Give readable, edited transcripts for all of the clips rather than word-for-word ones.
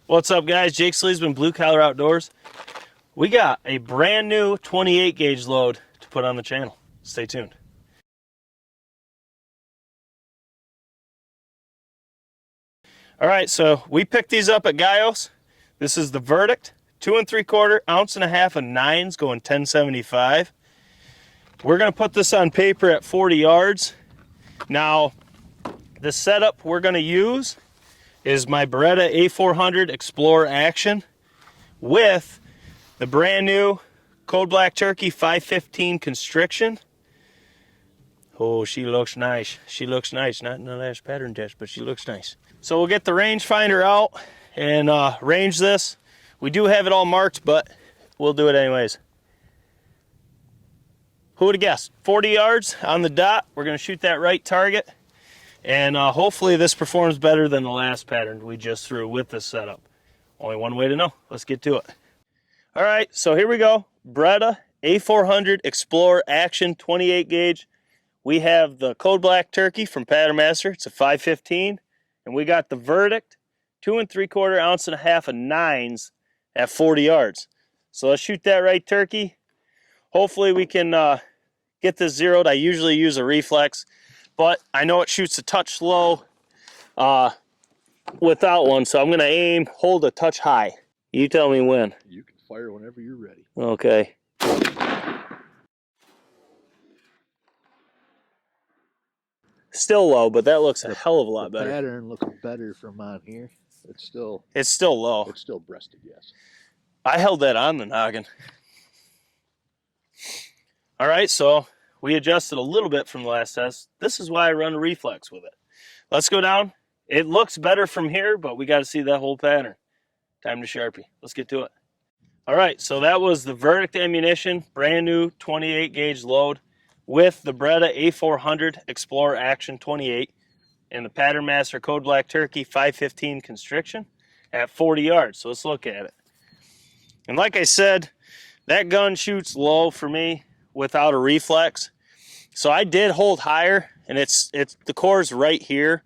What's up, guys? Jake Sleasman, Blue Collar Outdoors. We got a brand new 28 gauge load to put on the channel. Stay tuned. All right, so we picked these up at Gaios. This is the Verdict, 2 3/4 ounce and a half of 9s going 1075. We're gonna put this on paper at 40 yards. Now, the setup we're gonna use is my Beretta a400 xplor Action with the brand new Code Black Turkey 515 Constriction. Oh, she looks nice. She looks nice. Not in the last pattern test, but she looks nice. So we'll get the rangefinder out and range this. We do have it all marked, but we'll do it anyways. Who would have guessed? 40 yards on the dot. We're going to shoot that right target. And hopefully this performs better than the last pattern we just threw with this setup. Only one way to know. Let's get to it. All right, so here we go. Beretta a400 xplor Action 28 gauge. We have the Code Black Turkey from Patternmaster. It's a 515. And we got the Verdict, 2 3/4 ounce and a half of 9s at 40 yards. So let's shoot that right turkey. Hopefully we can get this zeroed. I usually use a reflex, but I know it shoots a touch slow without one, so I'm going to aim, hold a touch high. You tell me when. You can fire whenever you're ready. Okay. Still low, but that looks a hell of a lot better. The pattern looks better from on here. It's still low. It's still breasted, yes. I held that on the noggin. All right, so we adjusted a little bit from the last test. This is why I run a reflex with it. Let's go down. It looks better from here, but we got to see that whole pattern. Time to Sharpie. Let's get to it. All right, so that was the Verdict ammunition, brand new 28 gauge load with the Beretta a400 xplor Action 28 and the Patternmaster Code Black Turkey 515 Constriction at 40 yards. So let's look at it. And like I said, that gun shoots low for me without a reflex. So I did hold higher, and it's the core's right here.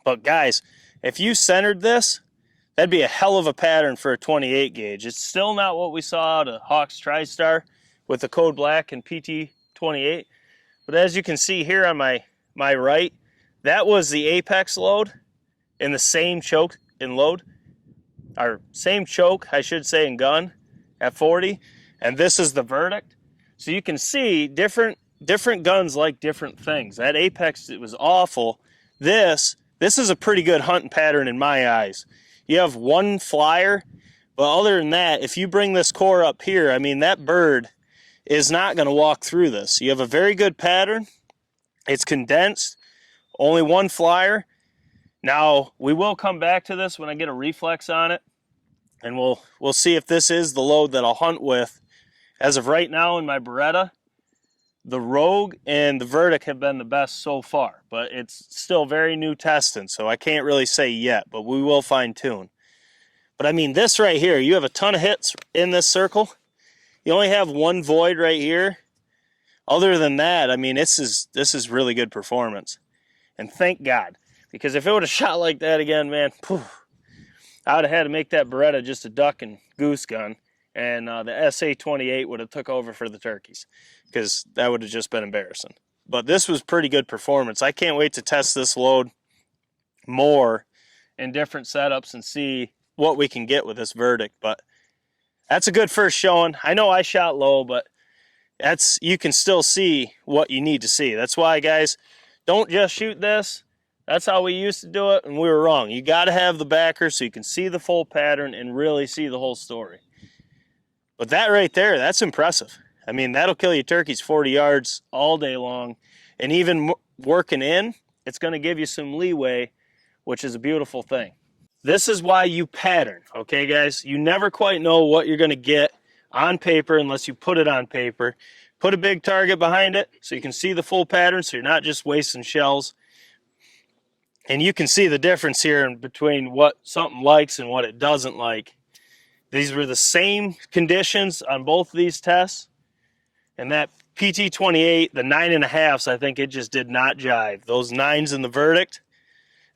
But guys, if you centered this, that'd be a hell of a pattern for a 28 gauge. It's still not what we saw out of Hawks TriStar with the Code Black and PT28. But as you can see here on my right, that was the Apex load in the same choke and load, or same choke, I should say, in gun at 40. And this is the Verdict. So you can see different guns like different things. That Apex, it was awful. This is a pretty good hunting pattern in my eyes. You have one flyer, but other than that, if you bring this core up here, I mean, that bird is not going to walk through this. You have a very good pattern. It's condensed, only one flyer. Now, we will come back to this when I get a reflex on it, and we'll see if this is the load that I'll hunt with. As of right now in my Beretta, the Rogue and the Verdict have been the best so far, but it's still very new testing, so I can't really say yet, but we will fine tune. But I mean, this right here, you have a ton of hits in this circle. You only have one void right here. Other than that, I mean, this is really good performance. And thank God, because if it would have shot like that again, man, I would have had to make that Beretta just a duck and goose gun, and the SA-28 would have took over for the turkeys, because that would have just been embarrassing. But this was pretty good performance. I can't wait to test this load more in different setups and see what we can get with this Verdict. But that's a good first showing. I know I shot low, but you can still see what you need to see. That's why, guys, don't just shoot this. That's how we used to do it, and we were wrong. You got to have the backer so you can see the full pattern and really see the whole story. But that right there, that's impressive. I mean, that'll kill you turkeys 40 yards all day long. And even working in, it's going to give you some leeway, which is a beautiful thing. This is why you pattern, okay, guys? You never quite know what you're going to get on paper unless you put it on paper. Put a big target behind it so you can see the full pattern, so you're not just wasting shells. And you can see the difference here in between what something likes and what it doesn't like. These were the same conditions on both of these tests. And that PT28, the 9.5s, I think it just did not jive. Those 9s in the Verdict,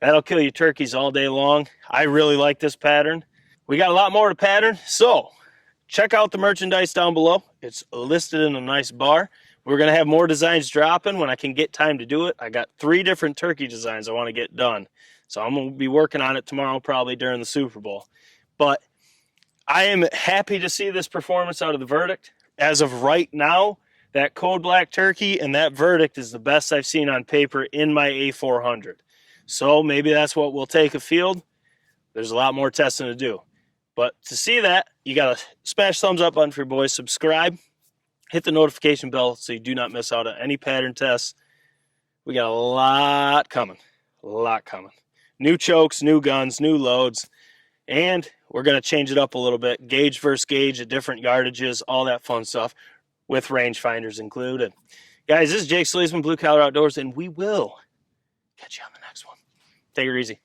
that'll kill you turkeys all day long. I really like this pattern. we got a lot more to pattern, so check out the merchandise down below. It's listed in a nice bar. We're going to have more designs dropping when I can get time to do it. I got 3 different turkey designs I want to get done. So I'm going to be working on it tomorrow, probably during the Super Bowl. But I am happy to see this performance out of the Verdict. As of right now, that Code Black turkey and that Verdict is the best I've seen on paper in my A400. So maybe that's what we'll take a field. There's a lot more testing to do. But to see that, you got to smash thumbs up button for your boys, subscribe, hit the notification bell so you do not miss out on any pattern tests. We got a lot coming. New chokes, new guns, new loads, and we're going to change it up a little bit. Gauge versus gauge at different yardages, all that fun stuff with rangefinders included. Guys, this is Jake SLEASMAN, Blue Collar Outdoors, and we will catch you on the next one. Take it easy.